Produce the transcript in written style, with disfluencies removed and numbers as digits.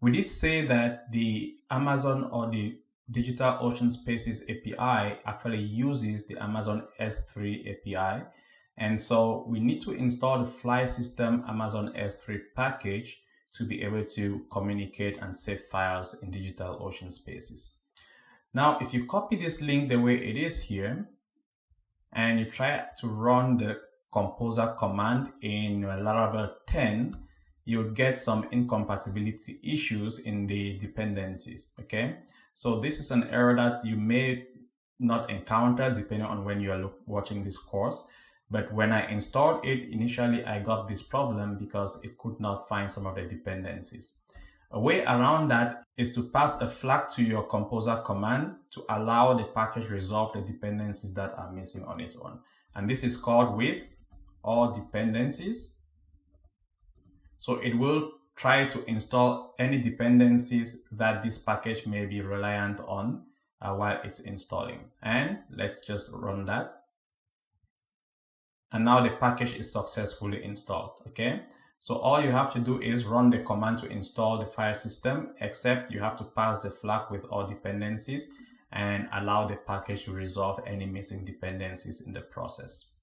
We did say that the Amazon or the DigitalOcean Spaces API actually uses the Amazon S3 API. And so we need to install the Flysystem Amazon S3 package to be able to communicate and save files in DigitalOcean Spaces. Now, if you copy this link the way it is here, and you try to run the composer command in Laravel 10, you'll get some incompatibility issues in the dependencies, okay? So this is an error that you may not encounter depending on when you are watching this course. But when I installed it, initially I got this problem because it could not find some of the dependencies. A way around that is to pass a flag to your composer command to allow the package resolve the dependencies that are missing on its own. And this is called with all dependencies. So it will try to install any dependencies that this package may be reliant on while it's installing. And let's just run that. And now the package is successfully installed, okay? So all you have to do is run the command to install the file system, except you have to pass the flag with all dependencies and allow the package to resolve any missing dependencies in the process.